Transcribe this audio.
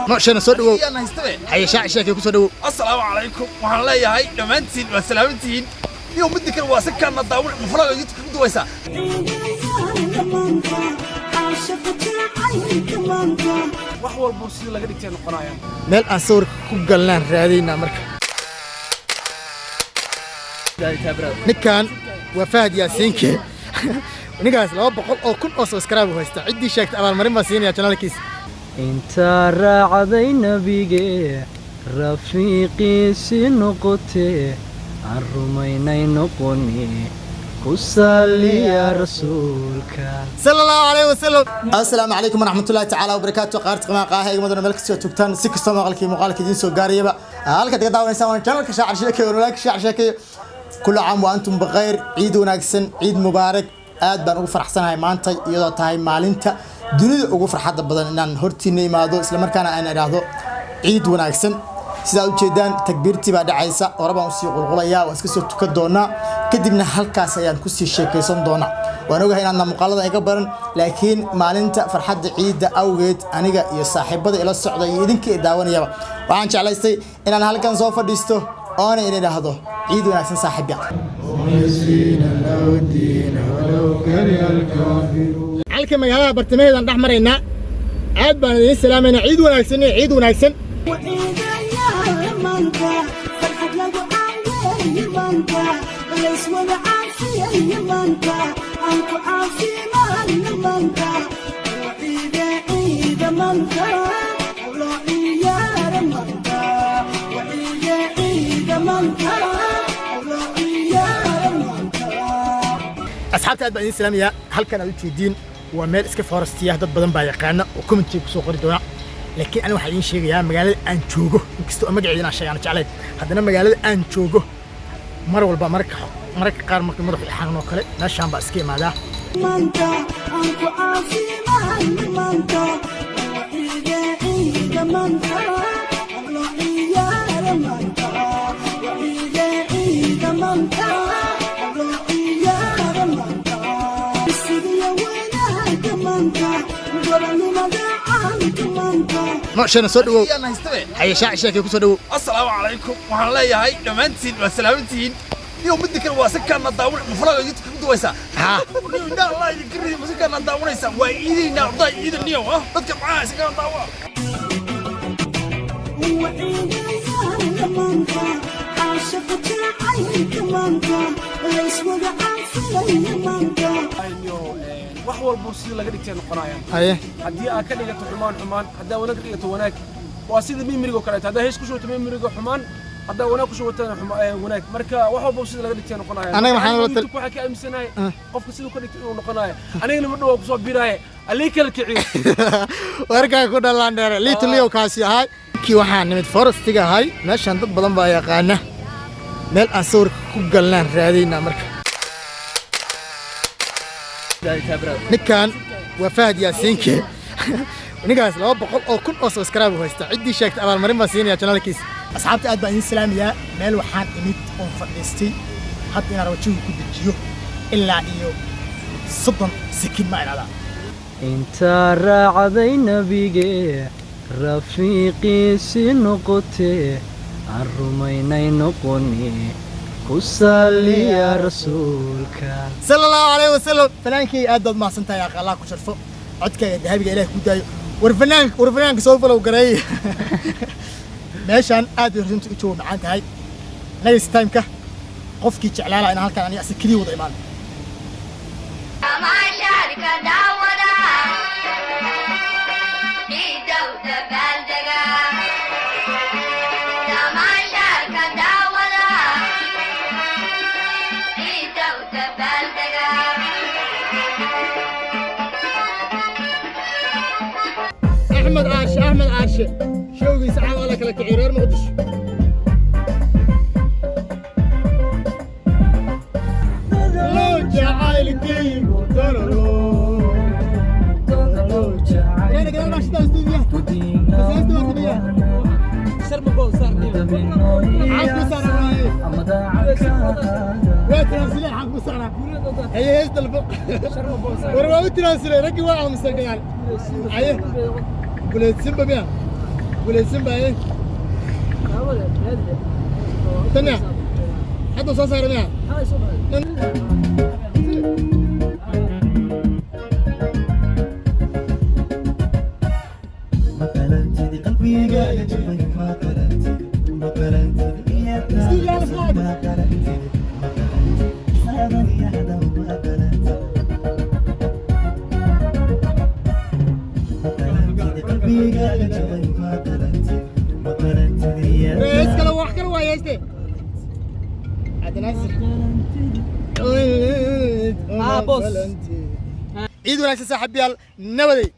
ما شئنا صدقوا هيا شاعشك يكون صدقوا السلام عليكم وحنا لا هاي دمانتين وسلامتين يوم بدك الواسكان نضاول مفرغ يدك دويسا wax walba sida laga dhigtay noqonayaan meel aan sawir ku galnaan raadina marka ninkan waa Fahad Yaasiinke ninkaas 200 oo kun oo subscribe haysta cidii sheegtay abaalmarin ma siinaya channelkiisa inta raacday nabige rafiiqiisi noqotay aan rumaynay noqoni كسالي يا رسولك صلى الله عليه وسلم. السلام عليكم ورحمة الله تعالى وبركاته. قارت قناة قاهي مدن ملك سوتوكتان سكستو مقالك دين سو غاريبا هلك دغداو انسان channelka شاعر شيكي ولاك شاعر شيكي كل عام وانتم بخير عيد وناغسن عيد مبارك aad baan ugu faraxsanahay maanta iyadoo tahay maalinta dunida ugu farxadda badan inaan hortiina imaado isla markaana aan iraahdo ciid wanaagsan sida u jeedaan takbiirtii baa dhacaysa orabaan u sii qulqulaya waa iska soo tukan doona kadibna halkaas ayaan ku sii sheekaysan doona waan ogahay inaan muuqaalada iga baran laakiin maalinta farxadda ciida awgeed aniga iyo saaxiibada ila socda iyo idinka daawanayaba waxaan jeclaystay inaan halkan soo fadhiisto oo aan iraahdo ciid wanaagsan saaxiibya halka magaalada bartamaheedan dhex maraynaa aad baan idin salaamayna ciid wanaagsan أصحابتي أتبع السلام يا هل كان التدين ومال إسكا فورستية ضد بدن بايقانا وكومنتي كسو قردونا لكن أنا waxaan sheegayaa magaalada aan joogo inkastoo magaceedana sheegaan jeclay haddana magaalada aan joogo mar walba marka qaar marka madax xanuun oo kale meeshaan baa iska imaadaa ما شئنا صدقوا هيا شاعشك يكون صدقوا السلام عليكم وحنا لا هاي دمانتين وسلامتين يوم بدك الواسكان نضاول مفرغ يدك دويسا ها لا الله يكرم مسكان نضاوليسا وايدينا ضاي ايدنيو ها dadka maxaa iska daawa wax walba sida laga dhigtay noqonayaan hadii aad ka dhigato xumaan hadaa wanaag dhigato wanaag waa sida mimiriga kale hadaa hees ku shooto mimiriga xumaan hadaa wanaag ku shooto wanaag marka wax walba sida laga dhigtay noqonayaan anaga maxaan wada waxa ka aaminsanay qofka sidoo ka dhigtay inuu noqonayo aniga ma dhaw ku soo biiraaye ali kala kiciyo warka ku dhalaan dheer liitliyo kaasi ahay ki waxaan nimid forestiga ahay meeshan dad badan baa yaqaana meel aan sawir ku galnaan raadina marka ninkan waa Fahad Yaasiinke ninkaas 200 oo kun oo subscribe haysta cidii sheegtay abaalmarin ma siinaya channelkiisa asxaabta aad baan idin salaamayaa meel waxaan imid oo fadhiistay hadda inaan wajiga ku dejiyo ilaa iyo 30 sekin ma iraada inta raacday nabige rafiiqiisi noqotay aan rumaynay noqoni كسالي يا رسولك صلى الله عليه وسلم. فنانكي أدب ما سنتها يا أخي الله كشرفه عدك ذهبي إليه كوداي ورفنانك سوف لو قري ماشان أدب رجمت إيشو معاك هاي نيس تايم كه قفكي تعلالة أنا هالكان أنا أسكري وضع إيمان ما شارك داودا في دودة بالدقا ما شارك داودا أحمد عاشي شوقي ساعة ولا كلك عيران مقدش لو جعلك يقدرلو يعني كده راح تشتغل استوديو سر مقول صار عاقب صار وين وين تنزلين عاقب صار هي هيست الفوق وروا تناسل رجي واقع مستقبل ايه قولي سيمبا بيا قولي سيمبا ايه تنيا حد وصل صار بيا قلبي قاعد ما قرنت ما قرنت يا ما قرنت صادني حدا ما قرنت قلبي قاعد ما قرنت ما قرنت يا ايش كلو واخر ويا ايش هذا ناس بوس عيد ولا صاحبي نبدي